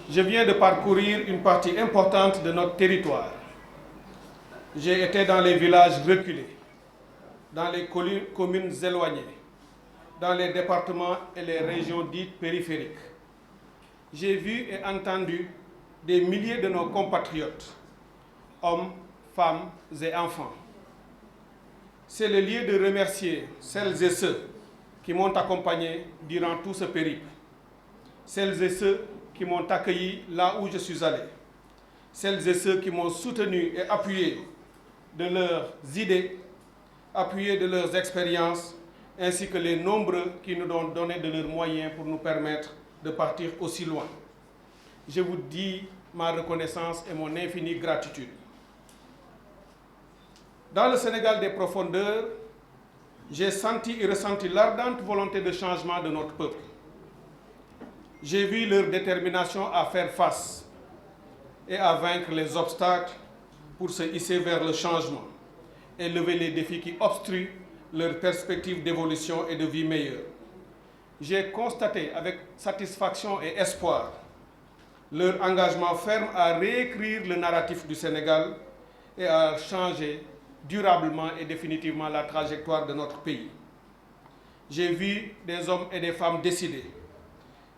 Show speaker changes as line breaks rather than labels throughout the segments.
Je viens de parcourir une partie importante de notre territoire. J'ai été dans les villages reculés, dans les communes éloignées, dans les départements et les régions dites périphériques. J'ai vu et entendu des milliers de nos compatriotes, hommes, femmes et enfants. C'est le lieu de remercier celles et ceux qui m'ont accompagné durant tout ce périple, celles et ceux qui m'ont accueilli là où je suis allé, celles et ceux qui m'ont soutenu et appuyé de leurs idées, appuyé de leurs expériences, ainsi que les nombreux qui nous ont donné de leurs moyens pour nous permettre de partir aussi loin. Je vous dis ma reconnaissance et mon infinie gratitude. Dans le Sénégal des profondeurs, j'ai senti et ressenti l'ardente volonté de changement de notre peuple. J'ai vu leur détermination à faire face et à vaincre les obstacles pour se hisser vers le changement et lever les défis qui obstruent leurs perspectives d'évolution et de vie meilleure. J'ai constaté avec satisfaction et espoir leur engagement ferme à réécrire le narratif du Sénégal et à changer durablement et définitivement la trajectoire de notre pays. J'ai vu des hommes et des femmes décidés,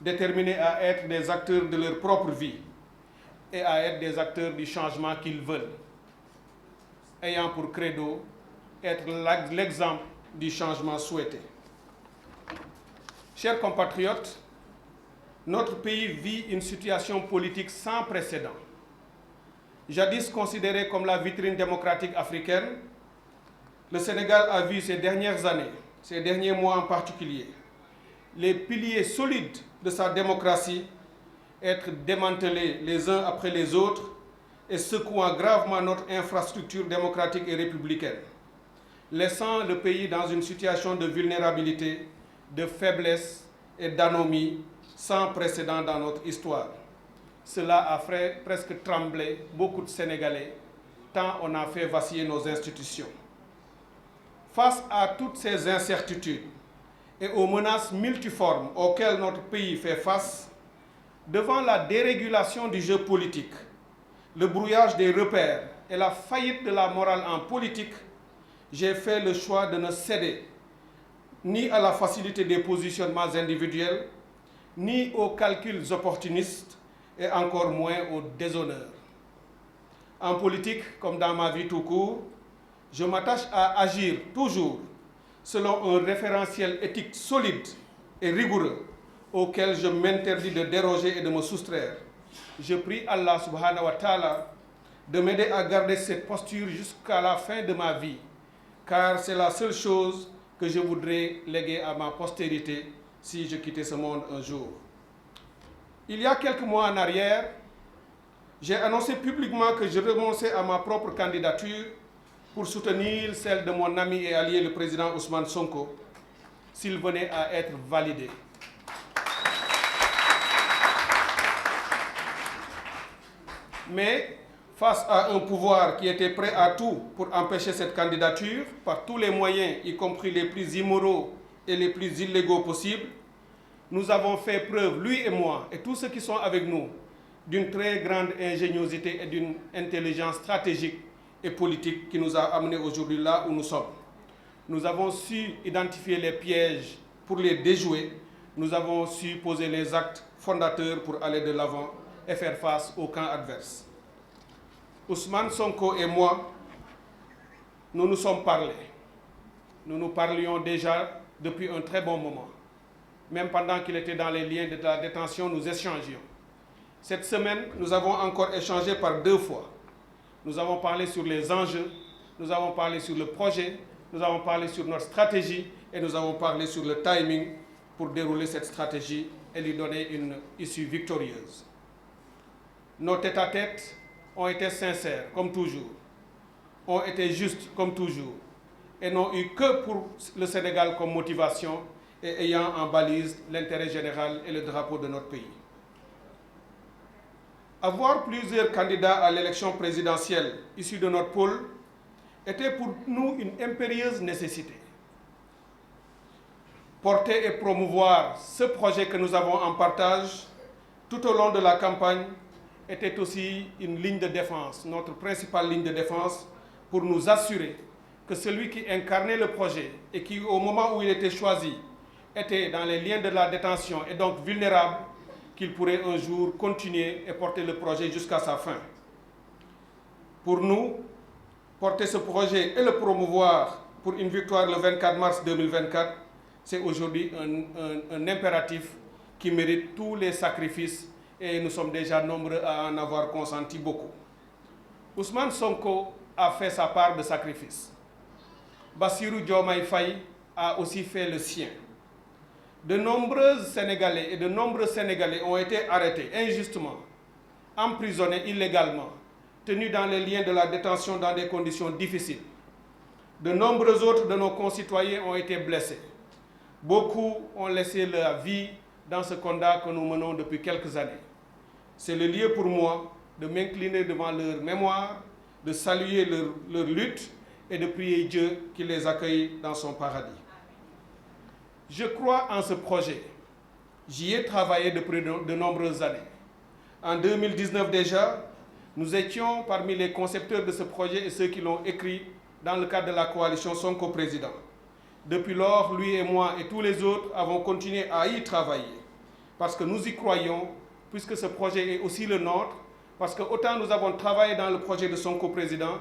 déterminés à être des acteurs de leur propre vie et à être des acteurs du changement qu'ils veulent, ayant pour credo être l'exemple du changement souhaité. Chers compatriotes, notre pays vit une situation politique sans précédent. Jadis considéré comme la vitrine démocratique africaine, le Sénégal a vu ces dernières années, ces derniers mois en particulier, les piliers solides de sa démocratie être démantelés les uns après les autres et secouant gravement notre infrastructure démocratique et républicaine, laissant le pays dans une situation de vulnérabilité, de faiblesse et d'anomie sans précédent dans notre histoire. Cela a fait presque trembler beaucoup de Sénégalais, tant on a fait vaciller nos institutions. Face à toutes ces incertitudes et aux menaces multiformes auxquelles notre pays fait face, devant la dérégulation du jeu politique, le brouillage des repères et la faillite de la morale en politique, j'ai fait le choix de ne céder ni à la facilité des positionnements individuels, ni aux calculs opportunistes, et encore moins au déshonneur. En politique, comme dans ma vie tout court, je m'attache à agir toujours selon un référentiel éthique solide et rigoureux auquel je m'interdis de déroger et de me soustraire. Je prie Allah subhanahu wa ta'ala de m'aider à garder cette posture jusqu'à la fin de ma vie, car c'est la seule chose que je voudrais léguer à ma postérité si je quittais ce monde un jour. Il y a quelques mois en arrière, j'ai annoncé publiquement que je renonçais à ma propre candidature pour soutenir celle de mon ami et allié le président Ousmane Sonko, s'il venait à être validé. Mais face à un pouvoir qui était prêt à tout pour empêcher cette candidature, par tous les moyens, y compris les plus immoraux et les plus illégaux possibles, nous avons fait preuve, lui et moi, et tous ceux qui sont avec nous, d'une très grande ingéniosité et d'une intelligence stratégique et politique qui nous a amenés aujourd'hui là où nous sommes. Nous avons su identifier les pièges pour les déjouer. Nous avons su poser les actes fondateurs pour aller de l'avant et faire face au camp adverse. Ousmane Sonko et moi, nous nous sommes parlé. Nous nous parlions déjà depuis un très bon moment. Même pendant qu'il était dans les liens de la détention, nous échangions. Cette semaine, nous avons encore échangé par 2 fois. Nous avons parlé sur les enjeux, nous avons parlé sur le projet, nous avons parlé sur notre stratégie et nous avons parlé sur le timing pour dérouler cette stratégie et lui donner une issue victorieuse. Nos tête-à-tête ont été sincères, comme toujours, ont été justes, comme toujours, et n'ont eu que pour le Sénégal comme motivation et ayant en balise l'intérêt général et le drapeau de notre pays. Avoir plusieurs candidats à l'élection présidentielle issus de notre pôle était pour nous une impérieuse nécessité. Porter et promouvoir ce projet que nous avons en partage tout au long de la campagne, était aussi une ligne de défense, notre principale ligne de défense, pour nous assurer que celui qui incarnait le projet et qui, au moment où il était choisi, était dans les liens de la détention et donc vulnérable, qu'il pourrait un jour continuer et porter le projet jusqu'à sa fin. Pour nous, porter ce projet et le promouvoir pour une victoire le 24 mars 2024, c'est aujourd'hui un impératif qui mérite tous les sacrifices et nous sommes déjà nombreux à en avoir consenti beaucoup. Ousmane Sonko a fait sa part de sacrifice. Bassirou Diomaye Faye a aussi fait le sien. De nombreux Sénégalais et de nombreux Sénégalais ont été arrêtés injustement, emprisonnés illégalement, tenus dans les liens de la détention dans des conditions difficiles. De nombreux autres de nos concitoyens ont été blessés. Beaucoup ont laissé leur vie dans ce combat que nous menons depuis quelques années. C'est le lieu pour moi de m'incliner devant leur mémoire, de saluer leur lutte et de prier Dieu qu'il les accueille dans son paradis. Je crois en ce projet. J'y ai travaillé depuis de nombreuses années. En 2019 déjà, nous étions parmi les concepteurs de ce projet et ceux qui l'ont écrit dans le cadre de la coalition Sonko Président. Depuis lors, lui et moi et tous les autres avons continué à y travailler parce que nous y croyons, puisque ce projet est aussi le nôtre, parce que autant nous avons travaillé dans le projet de Sonko Président,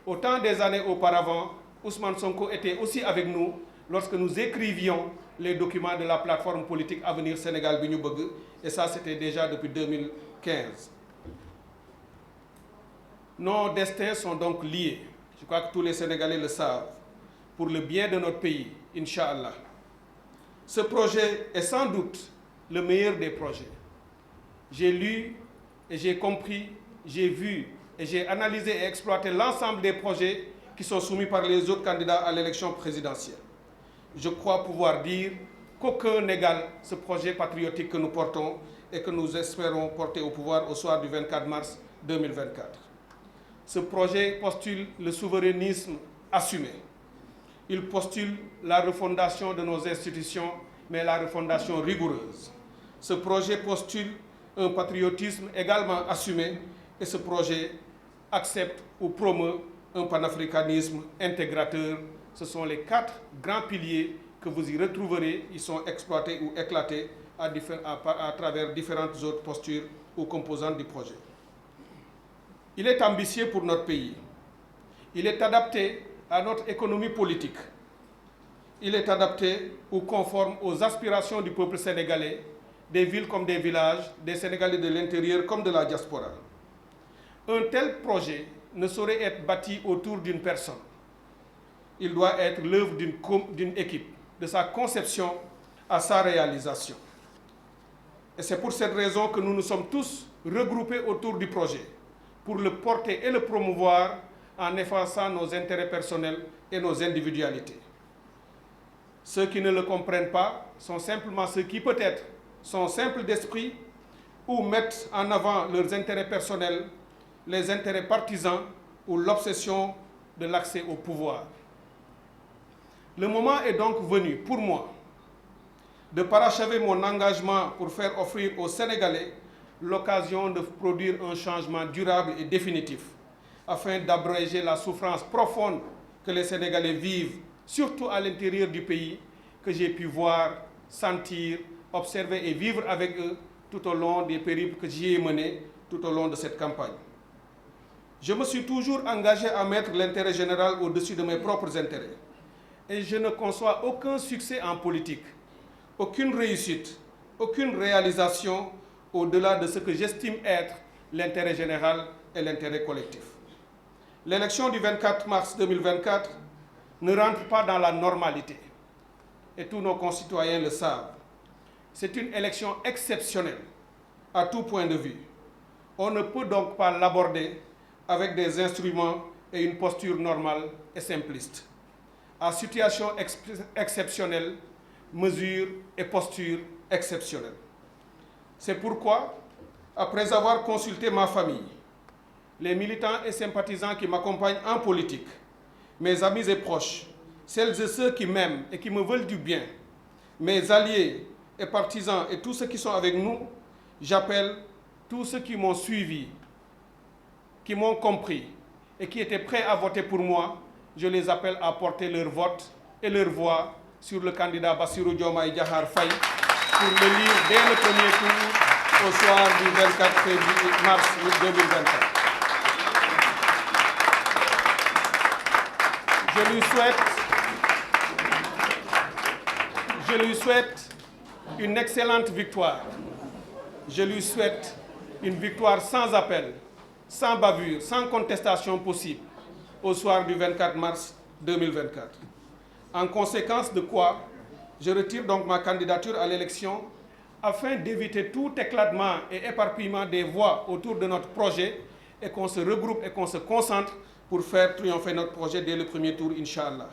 autant des années auparavant, Ousmane Sonko était aussi avec nous lorsque nous écrivions les documents de la plateforme politique Avenir Sénégal Bi Ñu Bëgg, et ça c'était déjà depuis 2015. Nos destins sont donc liés, je crois que tous les Sénégalais le savent, pour le bien de notre pays, Inch'Allah. Ce projet est sans doute le meilleur des projets. J'ai lu et j'ai compris, j'ai vu et j'ai analysé et exploité l'ensemble des projets qui sont soumis par les autres candidats à l'élection présidentielle. Je crois pouvoir dire qu'aucun n'égale ce projet patriotique que nous portons et que nous espérons porter au pouvoir au soir du 24 mars 2024. Ce projet postule le souverainisme assumé. Il postule la refondation de nos institutions, mais la refondation rigoureuse. Ce projet postule un patriotisme également assumé et ce projet accepte ou promeut un panafricanisme intégrateur. Ce sont les 4 grands piliers que vous y retrouverez. Ils sont exploités ou éclatés à travers différentes autres postures ou composantes du projet. Il est ambitieux pour notre pays. Il est adapté à notre économie politique. Il est adapté ou conforme aux aspirations du peuple sénégalais, des villes comme des villages, des Sénégalais de l'intérieur comme de la diaspora. Un tel projet ne saurait être bâti autour d'une personne. Il doit être l'œuvre d'une équipe, de sa conception à sa réalisation. Et c'est pour cette raison que nous nous sommes tous regroupés autour du projet, pour le porter et le promouvoir en effaçant nos intérêts personnels et nos individualités. Ceux qui ne le comprennent pas sont simplement ceux qui peut-être sont simples d'esprit ou mettent en avant leurs intérêts personnels, les intérêts partisans ou l'obsession de l'accès au pouvoir. Le moment est donc venu pour moi de parachever mon engagement pour faire offrir aux Sénégalais l'occasion de produire un changement durable et définitif afin d'abréger la souffrance profonde que les Sénégalais vivent, surtout à l'intérieur du pays, que j'ai pu voir, sentir, observer et vivre avec eux tout au long des périples que j'y ai menés tout au long de cette campagne. Je me suis toujours engagé à mettre l'intérêt général au-dessus de mes propres intérêts. Et je ne conçois aucun succès en politique, aucune réussite, aucune réalisation au-delà de ce que j'estime être l'intérêt général et l'intérêt collectif. L'élection du 24 mars 2024 ne rentre pas dans la normalité, et tous nos concitoyens le savent. C'est une élection exceptionnelle à tout point de vue. On ne peut donc pas l'aborder avec des instruments et une posture normale et simpliste. À situation exceptionnelle, mesures et postures exceptionnelles. C'est pourquoi, après avoir consulté ma famille, les militants et sympathisants qui m'accompagnent en politique, mes amis et proches, celles et ceux qui m'aiment et qui me veulent du bien, mes alliés et partisans et tous ceux qui sont avec nous, j'appelle tous ceux qui m'ont suivi, qui m'ont compris et qui étaient prêts à voter pour moi, je les appelle à porter leur vote et leur voix sur le candidat Bassirou Diomaye Diakhar Faye pour l'élire dès le premier tour au soir du 24 mars 2024. Je lui souhaite une excellente victoire. Je lui souhaite une victoire sans appel, sans bavure, sans contestation possible au soir du 24 mars 2024. En conséquence de quoi, je retire donc ma candidature à l'élection afin d'éviter tout éclatement et éparpillement des voix autour de notre projet et qu'on se regroupe et qu'on se concentre pour faire triompher notre projet dès le premier tour, Inch'Allah.